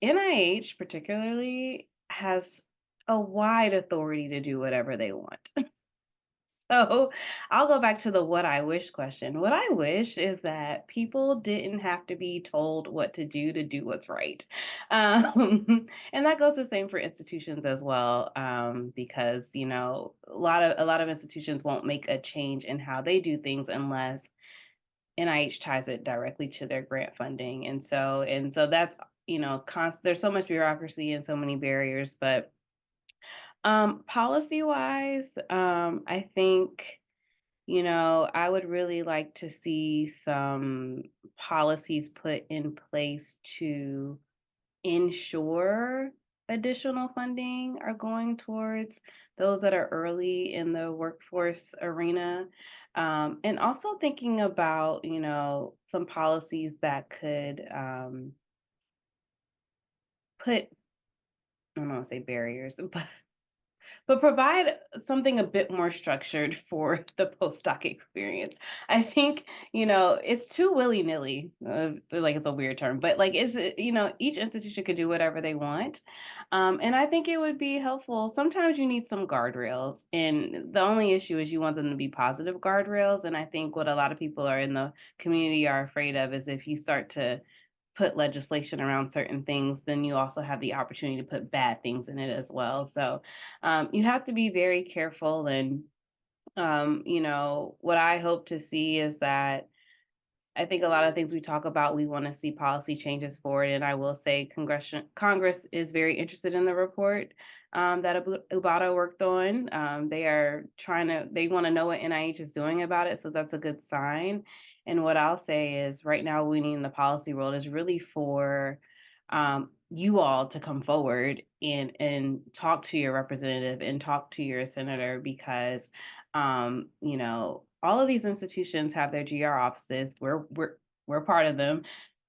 NIH particularly has a wide authority to do whatever they want. So I'll go back to the what I wish question. What I wish is that people didn't have to be told what to do what's right. And that goes the same for institutions as well, because, a lot of institutions won't make a change in how they do things unless NIH ties it directly to their grant funding. And so that's, there's so much bureaucracy and so many barriers, but policy wise, I think, I would really like to see some policies put in place to ensure additional funding are going towards those that are early in the workforce arena. And also thinking about, some policies that could put, I don't want to say barriers, but provide something a bit more structured for the postdoc experience. I think, it's too willy-nilly, like it's a weird term, but like, each institution could do whatever they want. And I think it would be helpful. Sometimes you need some guardrails, and the only issue is you want them to be positive guardrails. And I think what a lot of people are in the community are afraid of is if you start to put legislation around certain things, then you also have the opportunity to put bad things in it as well. So you have to be very careful. And, what I hope to see is that I think a lot of things we talk about, we want to see policy changes for it. And I will say Congress is very interested in the report that Ubadah worked on. They want to know what NIH is doing about it. So that's a good sign. And what I'll say is right now we need in the policy world is really for you all to come forward and talk to your representative and talk to your senator, because all of these institutions have their GR offices. We're part of them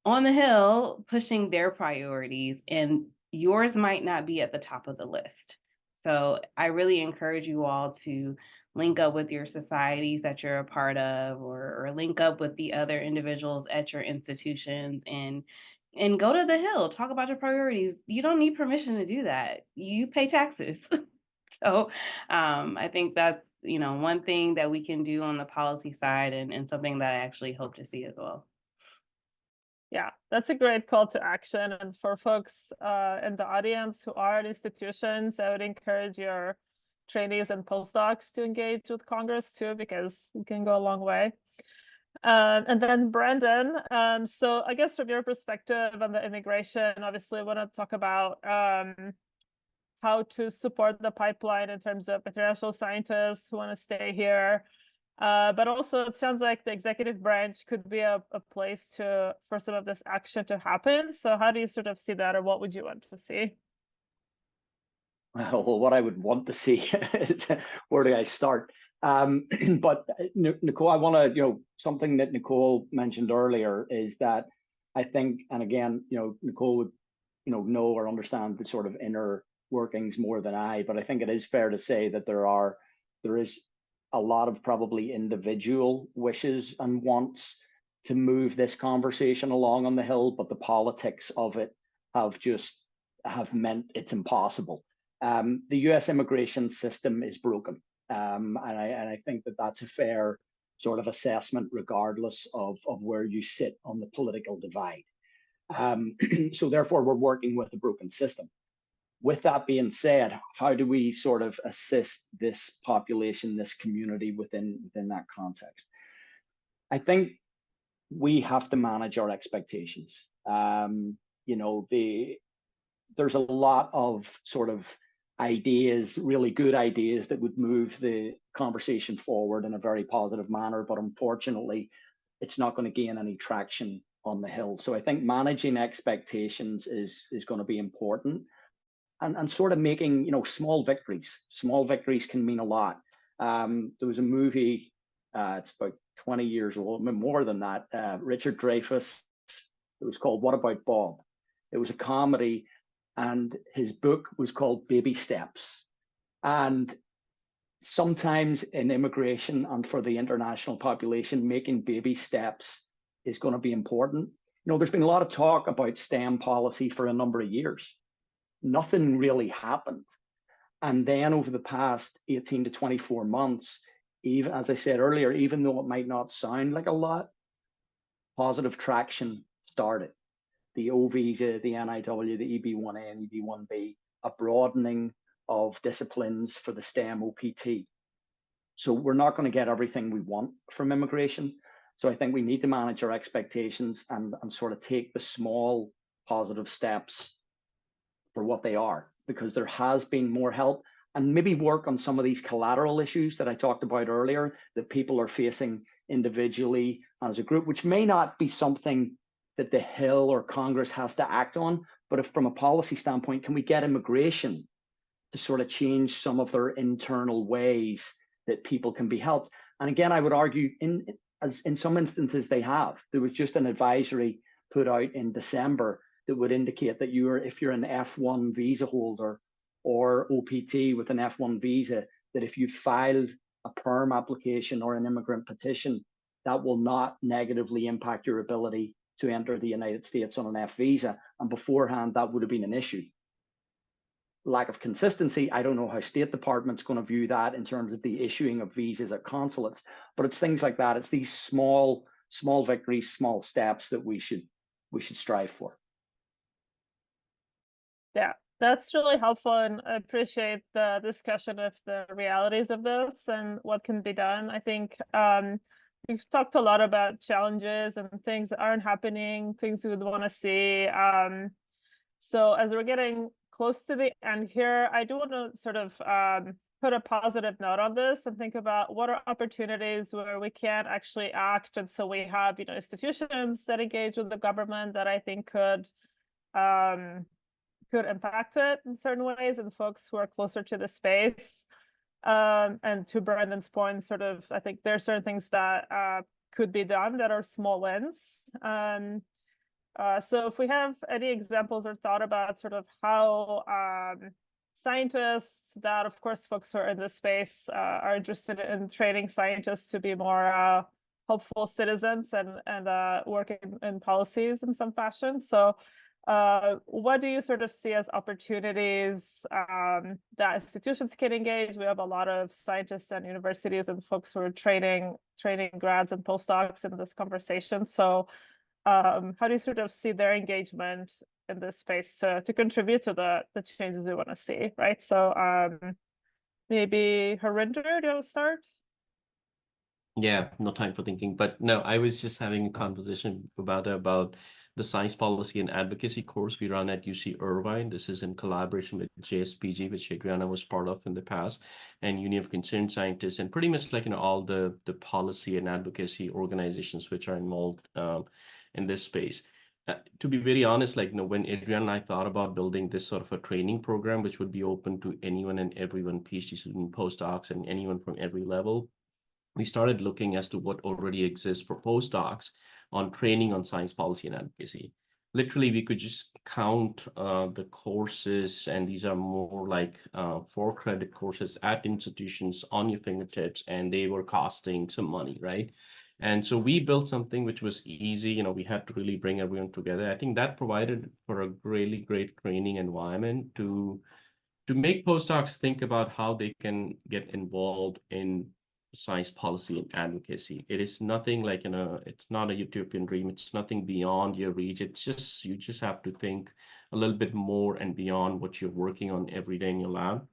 on the Hill pushing their priorities, and yours might not be at the top of the list. So I really encourage you all to link up with your societies that you're a part of, or link up with the other individuals at your institutions and go to the Hill, talk about your priorities. You don't need permission to do that. You pay taxes. So I think that's, one thing that we can do on the policy side, and something that I actually hope to see as well. Yeah, that's a great call to action. And for folks in the audience who are at institutions, I would encourage your trainees and postdocs to engage with Congress too, because it can go a long way. And then Brandon, so I guess from your perspective on the immigration, obviously I want to talk about how to support the pipeline in terms of international scientists who want to stay here. But also it sounds like the executive branch could be a place for some of this action to happen. So how do you sort of see that, or what would you want to see? Well, what I would want to see is where do I start? But Nicole, I want to, something that Nicole mentioned earlier is that I think, and again, Nicole would, know or understand the sort of inner workings more than I, but I think it is fair to say that there is a lot of probably individual wishes and wants to move this conversation along on the Hill, but the politics of it have meant it's impossible. The US immigration system is broken. And I think that that's a fair sort of assessment, regardless of where you sit on the political divide. So therefore, we're working with a broken system. With that being said, how do we sort of assist this population, this community within that context? I think we have to manage our expectations. There's a lot of sort of ideas, really good ideas that would move the conversation forward in a very positive manner, but unfortunately, it's not going to gain any traction on the Hill. So I think managing expectations is going to be important, and sort of making small victories. Small victories can mean a lot. There was a movie, it's about 20 years old, more than that. Richard Dreyfuss. It was called What About Bob? It was a comedy, and his book was called Baby Steps. And sometimes in immigration and for the international population, making baby steps is going to be important. There's been a lot of talk about STEM policy for a number of years. Nothing really happened. And then over the past 18 to 24 months, even as I said earlier, even though it might not sound like a lot, positive traction started. The O visa, the NIW, the EB1A and EB1B, a broadening of disciplines for the STEM OPT. So we're not going to get everything we want from immigration. So I think we need to manage our expectations and sort of take the small positive steps for what they are, because there has been more help, and maybe work on some of these collateral issues that I talked about earlier that people are facing individually as a group, which may not be something that the Hill or Congress has to act on, but if from a policy standpoint, can we get immigration to sort of change some of their internal ways that people can be helped? And again, I would argue in some instances they have. There was just an advisory put out in December that would indicate that if you're an F1 visa holder or OPT with an F1 visa, that if you filed a PERM application or an immigrant petition, that will not negatively impact your ability to enter the United States on an F visa. And beforehand, that would have been an issue. Lack of consistency, I don't know how State Department's going to view that in terms of the issuing of visas at consulates, but it's things like that. It's these small victories, small steps that we should strive for. Yeah, that's really helpful, and I appreciate the discussion of the realities of this and what can be done. I think we've talked a lot about challenges and things that aren't happening, things we would want to see. So as we're getting close to the end here, I do want to sort of put a positive note on this and think about what are opportunities where we can actually act. And so we have, institutions that engage with the government that I think could impact it in certain ways, and folks who are closer to the space. And to Brendan's point, sort of, I think there are certain things that could be done that are small wins. So if we have any examples or thought about sort of how scientists that, of course, folks who are in this space are interested in training scientists to be more helpful citizens and work in policies in some fashion. So what do you sort of see as opportunities that institutions can engage? We have a lot of scientists and universities and folks who are training grads and postdocs in this conversation. So how do you sort of see their engagement in this space to contribute to the changes we want to see, right? So maybe Harinder, do you want to start? Yeah, no time for thinking, but no, I was just having a conversation about the science policy and advocacy course we run at UC Irvine. This is in collaboration with JSPG, which Adriana was part of in the past, and Union of Concerned Scientists, and pretty much like all the policy and advocacy organizations which are involved in this space. to be very honest, like, when Adriana and I thought about building this sort of a training program, which would be open to anyone and everyone, PhD student, postdocs, and anyone from every level, we started looking as to what already exists for postdocs on training on science policy and advocacy. Literally, we could just count the courses, and these are more like 4-credit courses at institutions on your fingertips, and they were costing some money, right? And so we built something which was easy. We had to really bring everyone together. I think that provided for a really great training environment to make postdocs think about how they can get involved in science policy and advocacy. It is nothing like, it's not a utopian dream. It's nothing beyond your reach. It's just, you just have to think a little bit more and beyond what you're working on every day in your lab.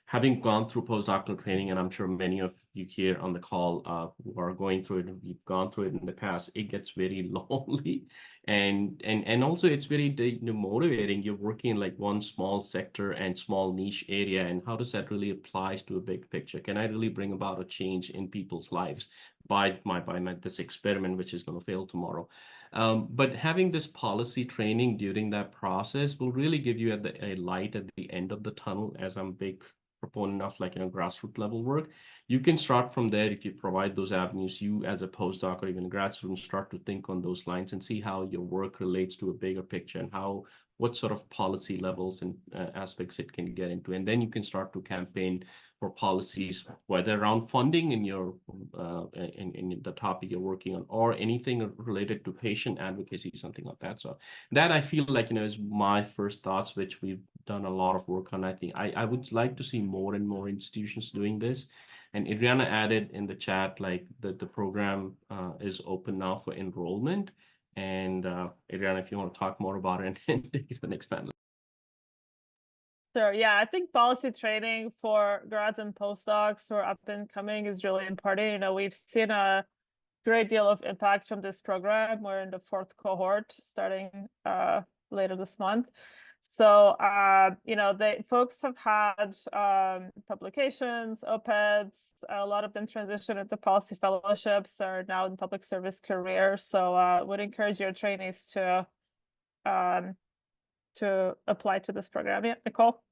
Having gone through postdoctoral training, and I'm sure many of you here on the call who are going through it, we've gone through it in the past, it gets very lonely, and also it's very motivating. You're working in like one small sector and small niche area, and how does that really apply to a big picture? Can I really bring about a change in people's lives by this experiment, which is going to fail tomorrow? But having this policy training during that process will really give you a light at the end of the tunnel, as I'm big proponent of like, grassroots level work. You can start from there. If you provide those avenues, you as a postdoc or even a grad student start to think on those lines and see how your work relates to a bigger picture and what sort of policy levels and aspects it can get into. And then you can start to campaign for policies, whether around funding in your in the topic you're working on, or anything related to patient advocacy, something like that. So that, I feel like, is my first thoughts, which we've done a lot of work on. I think I would like to see more and more institutions doing this. And Adriana added in the chat, like, the program is open now for enrollment. And Adriana, if you want to talk more about it and take us to the next panel. Sure. Yeah, I think policy training for grads and postdocs who are up and coming is really important. We've seen a great deal of impact from this program. We're in the 4th cohort starting later this month. So, the folks have had publications, op-eds, a lot of them transition into policy fellowships, are now in public service careers. So would encourage your trainees to apply to this program. Yeah, Nicole?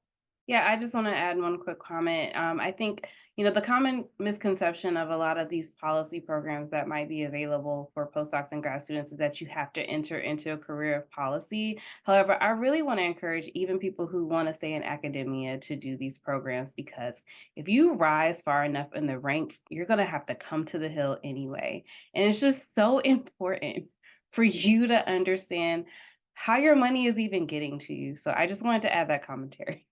Yeah, I just want to add one quick comment. I think, the common misconception of a lot of these policy programs that might be available for postdocs and grad students is that you have to enter into a career of policy. However, I really want to encourage even people who want to stay in academia to do these programs, because if you rise far enough in the ranks, you're going to have to come to the hill anyway. And it's just so important for you to understand how your money is even getting to you. So I just wanted to add that commentary.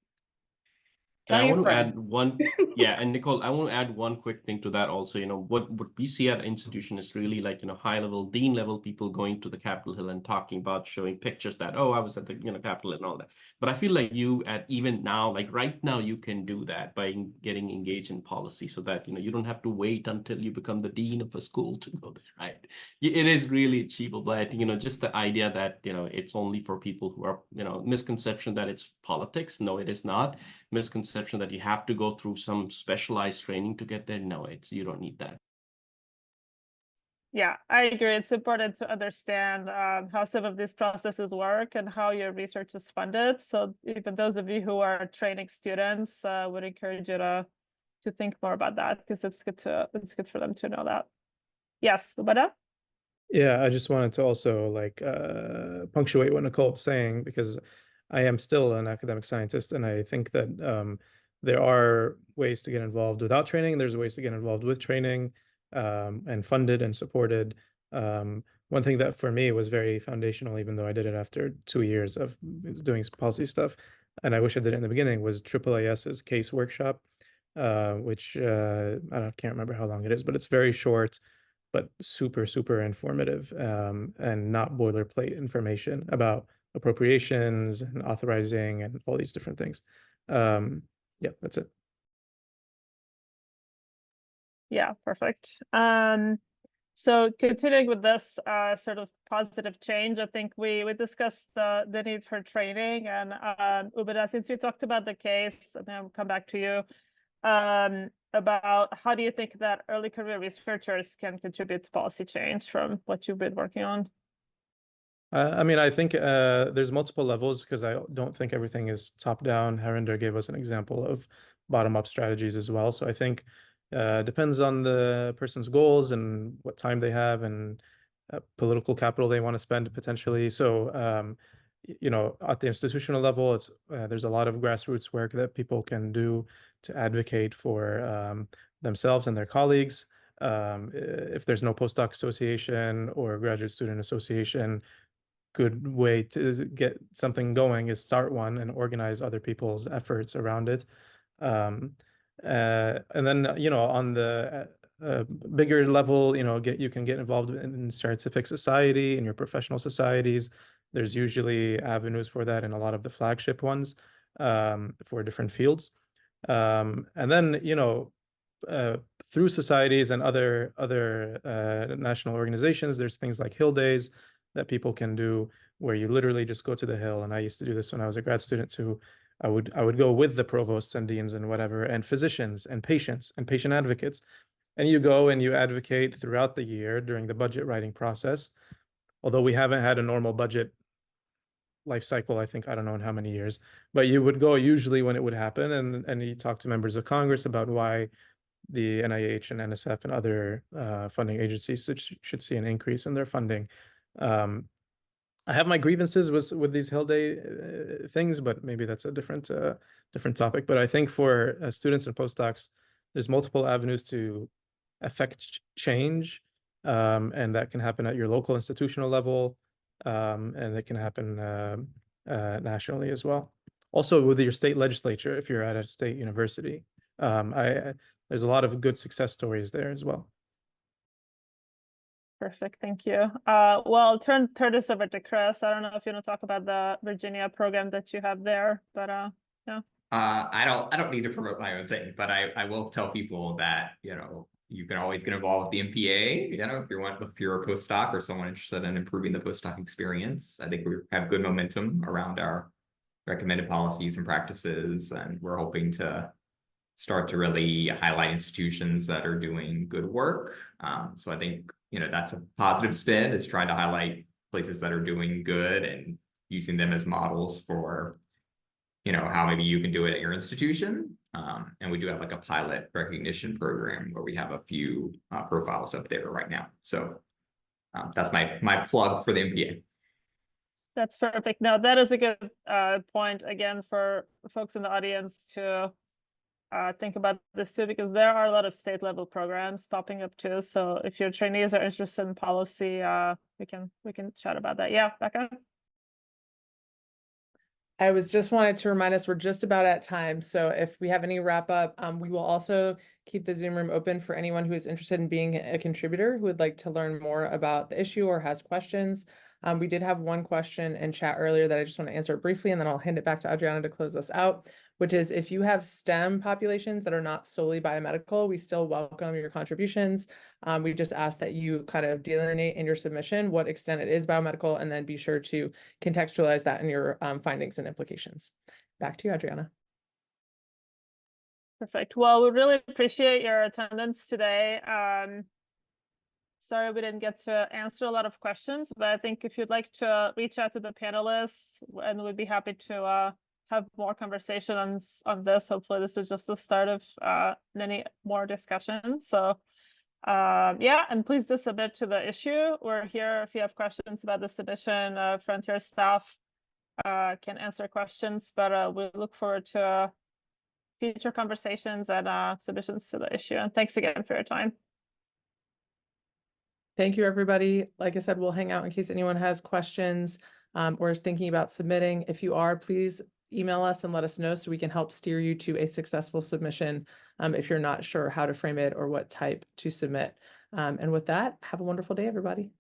And I want to add one, yeah, and Nicole, I want to add one quick thing to that also. What we see at institution is really like, high level, dean level people going to the Capitol Hill and talking about, showing pictures that, oh, I was at the, Capitol Hill and all that. But I feel like you even now, like right now, you can do that by getting engaged in policy, so that, you don't have to wait until you become the dean of a school to go there, right? It is really achievable. I think, just the idea that, it's only for people who are, misconception that it's politics. No, it is not. Misconception that you have to go through some specialized training to get there. No, you don't need that. Yeah, I agree. It's important to understand how some of these processes work and how your research is funded. So even those of you who are training students, would encourage you to think more about that, because it's good for them to know that. Yes, Ubadah? Yeah, I just wanted to also like punctuate what Nicole was saying, because I am still an academic scientist, and I think that there are ways to get involved without training. There's ways to get involved with training, and funded and supported. One thing that for me was very foundational, even though I did it after 2 years of doing policy stuff, and I wish I did it in the beginning, was AAAS's case workshop, which I can't remember how long it is, but it's very short, but super, super informative, and not boilerplate information about appropriations and authorizing and all these different things. Yeah, that's it. Yeah, perfect. So continuing with this sort of positive change, I think we discussed the need for training, and Ubadah, since you talked about the case, and I'll come back to you, about how do you think that early career researchers can contribute to policy change from what you've been working on? I mean, I think there's multiple levels because I don't think everything is top down. Harinder gave us an example of bottom up strategies as well. So I think depends on the person's goals and what time they have and political capital they want to spend potentially. So you know, at the institutional level, it's there's a lot of grassroots work that people can do to advocate for themselves and their colleagues. If there's no postdoc association or graduate student association, good way to get something going is start one and organize other people's efforts around it. And then, you know, on the bigger level, you know, you can get involved in scientific society, in your professional societies. There's usually avenues for that in a lot of the flagship ones for different fields. And then, you know, through societies and other national organizations, there's things like Hill Days that people can do where you literally just go to the Hill. And I used to do this when I was a grad student too. I would go with the provosts and deans and whatever, and physicians and patients and patient advocates. And you go and you advocate throughout the year during the budget writing process. Although we haven't had a normal budget life cycle, I think, I don't know in how many years, but you would go usually when it would happen, and you talk to members of Congress about why the NIH and NSF and other funding agencies should see an increase in their funding. I have my grievances with these Hill Day things, but maybe that's a different topic. But I think for students and postdocs, there's multiple avenues to affect change, and that can happen at your local institutional level, and it can happen nationally as well. Also with your state legislature, if you're at a state university, there's a lot of good success stories there as well. Perfect, thank you. Well, turn this over to Chris. I don't know if you want to talk about the Virginia program that you have there, but yeah. I don't need to promote my own thing, but I will tell people that, you know, you can always get involved with the MPA, you know, if you're a postdoc or someone interested in improving the postdoc experience. I think we have good momentum around our recommended policies and practices, and we're hoping to start to really highlight institutions that are doing good work. So I think, you know, that's a positive spin, is trying to highlight places that are doing good and using them as models for, you know, how maybe you can do it at your institution. And we do have like a pilot recognition program where we have a few profiles up there right now. So that's my plug for the MPA. That's perfect. Now that is a good point again for folks in the audience to think about this too, because there are a lot of state level programs popping up too. So if your trainees are interested in policy, we can chat about that. Yeah, Becca. I was just wanted to remind us we're just about at time. So if we have any wrap up, we will also keep the Zoom room open for anyone who is interested in being a contributor who would like to learn more about the issue or has questions. We did have one question in chat earlier that I just want to answer briefly, and then I'll hand it back to Adriana to close us out, which is if you have STEM populations that are not solely biomedical, we still welcome your contributions. We just ask that you kind of delineate in your submission what extent it is biomedical, and then be sure to contextualize that in your findings and implications. Back to you, Adriana. Perfect. Well, we really appreciate your attendance today. Sorry we didn't get to answer a lot of questions, but I think if you'd like to reach out to the panelists, and we'd be happy to have more conversation on this. Hopefully this is just the start of many more discussions. So yeah, and please do submit to the issue. We're here if you have questions about the submission. Frontier staff can answer questions, but we look forward to future conversations and submissions to the issue. And thanks again for your time. Thank you, everybody. Like I said, we'll hang out in case anyone has questions or is thinking about submitting. If you are, please email us and let us know so we can help steer you to a successful submission if you're not sure how to frame it or what type to submit. And with that, have a wonderful day, everybody.